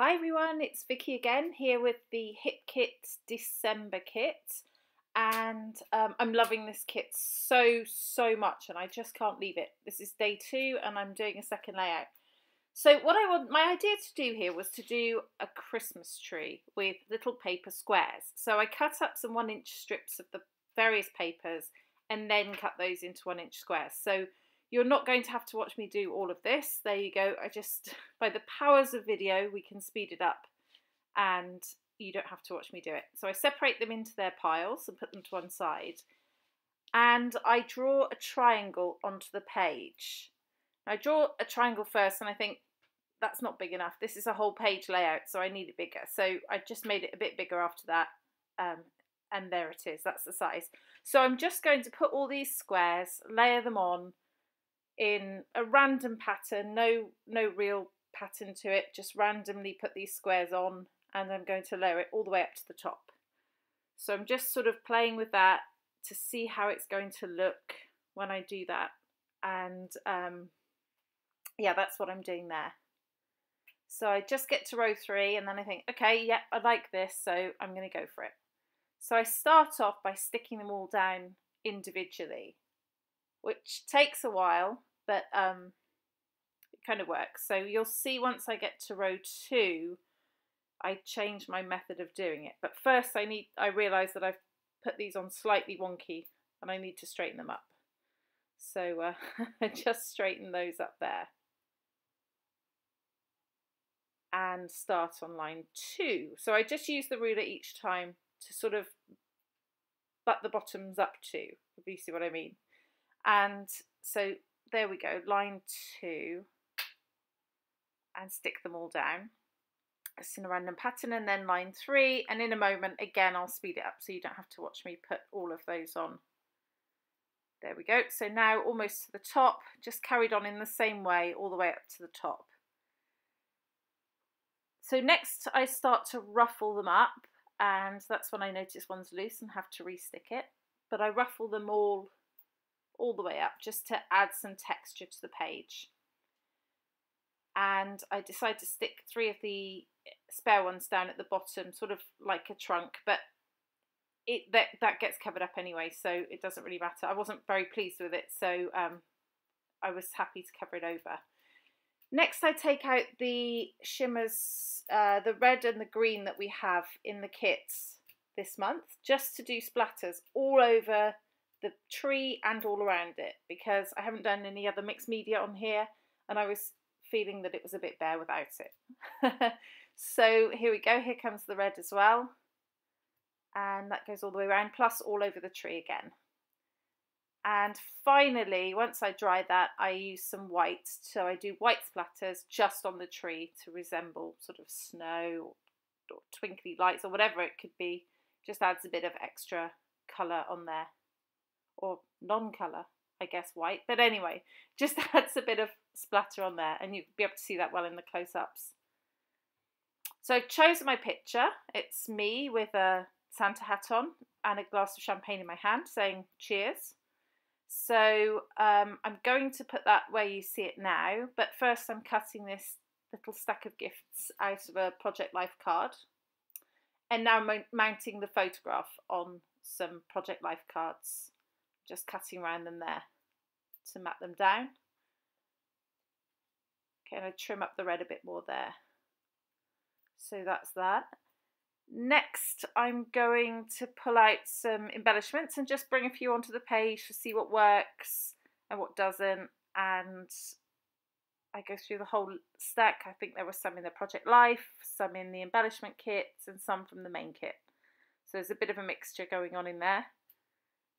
Hi everyone, it's Vicky again here with the Hip Kit December kit, and I'm loving this kit so much and I just can't leave it. This is day 2 and I'm doing a second layout. So my idea to do here was to do a Christmas tree with little paper squares. So I cut up some 1-inch strips of the various papers and then cut those into 1-inch squares. So you're not going to have to watch me do all of this. There you go. By the powers of video, we can speed it up and you don't have to watch me do it. So I separate them into their piles and put them to one side. And I draw a triangle onto the page. I draw a triangle first and I think that's not big enough. This is a whole page layout, so I need it bigger. So I just made it a bit bigger after that. And there it is. That's the size. So I'm just going to put all these squares, layer them on, in a random pattern, no real pattern to it, just randomly put these squares on, and I'm going to layer it all the way up to the top. So I'm just sort of playing with that to see how it's going to look when I do that. And yeah, that's what I'm doing there. So I just get to row 3 and then I think, okay, yeah, I like this, so I'm going to go for it. So I start off by sticking them all down individually, which takes a while, but it kind of works. So you'll see once I get to row 2, I change my method of doing it. But first I realise that I've put these on slightly wonky and I need to straighten them up. So I just straighten those up there. And start on line 2. So I just use the ruler each time to sort of butt the bottoms up to, if you see what I mean. And so there we go, line 2, and stick them all down. It's in a random pattern, and then line 3, and in a moment, again, I'll speed it up so you don't have to watch me put all of those on. There we go. So now almost to the top, just carried on in the same way all the way up to the top. So next I start to ruffle them up, and that's when I notice one's loose and have to restick it. But I ruffle them all the way up just to add some texture to the page. And I decide to stick 3 of the spare ones down at the bottom, sort of like a trunk, but that gets covered up anyway, so it doesn't really matter. I wasn't very pleased with it, so I was happy to cover it over. Next I take out the shimmers, the red and the green that we have in the kits this month, just to do splatters all over the tree and all around it, because I haven't done any other mixed media on here and I was feeling that it was a bit bare without it. So here we go, here comes the red as well, and that goes all the way around, plus all over the tree again. And finally, once I dry that, I use some white, so I do white splatters just on the tree to resemble sort of snow or twinkly lights or whatever it could be. Just adds a bit of extra colour on there. Or non-colour, I guess, white. But anyway, just adds a bit of splatter on there, and you'll be able to see that well in the close-ups. So I've chosen my picture. It's me with a Santa hat on and a glass of champagne in my hand saying cheers. So I'm going to put that where you see it now, but first I'm cutting this little stack of gifts out of a Project Life card. And now I'm mounting the photograph on some Project Life cards. Just cutting around them there to mat them down. Okay, and I trim up the red a bit more there. So that's that. Next, I'm going to pull out some embellishments and just bring a few onto the page to see what works and what doesn't. And I go through the whole stack. I think there were some in the Project Life, some in the embellishment kits, and some from the main kit. So there's a bit of a mixture going on in there.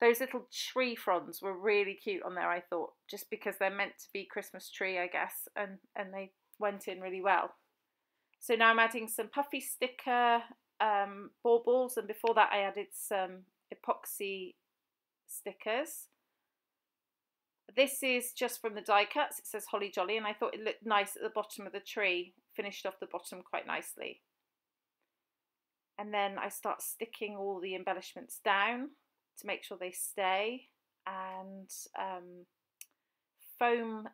Those little tree fronds were really cute on there, I thought, just because they're meant to be Christmas tree, I guess, and they went in really well. So now I'm adding some puffy sticker baubles, and before that I added some epoxy stickers. This is just from the die cuts. It says Holly Jolly, and I thought it looked nice at the bottom of the tree, finished off the bottom quite nicely. And then I start sticking all the embellishments down to make sure they stay, and foam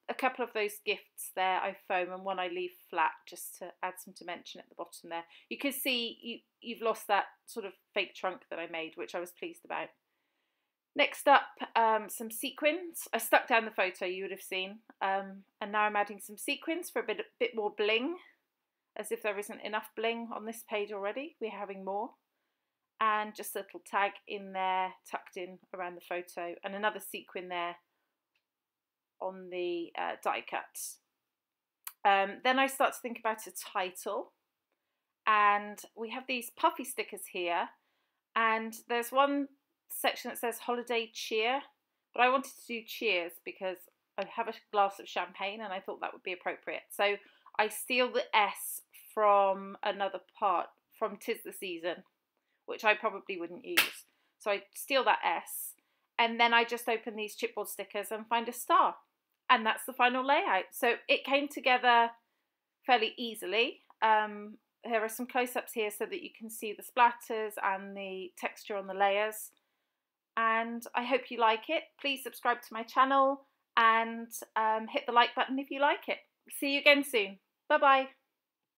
a couple of those gifts there. I foam, and one I leave flat just to add some dimension at the bottom there. You can see you've lost that sort of fake trunk that I made, which I was pleased about. Next up, some sequins. I stuck down the photo you would have seen, and now I'm adding some sequins for a bit more bling, as if there isn't enough bling on this page already. We're having more. And just a little tag in there, tucked in around the photo, and another sequin there on the die cut. Then I start to think about a title, and we have these puffy stickers here, and there's one section that says holiday cheer, but I wanted to do cheers because I have a glass of champagne and I thought that would be appropriate. So I steal the S from another part, from 'Tis the Season, which I probably wouldn't use. So I steal that S, and then I just open these chipboard stickers and find a star. And that's the final layout. So it came together fairly easily. There are some close-ups here so that you can see the splatters and the texture on the layers. And I hope you like it. Please subscribe to my channel and hit the like button if you like it. See you again soon. Bye-bye.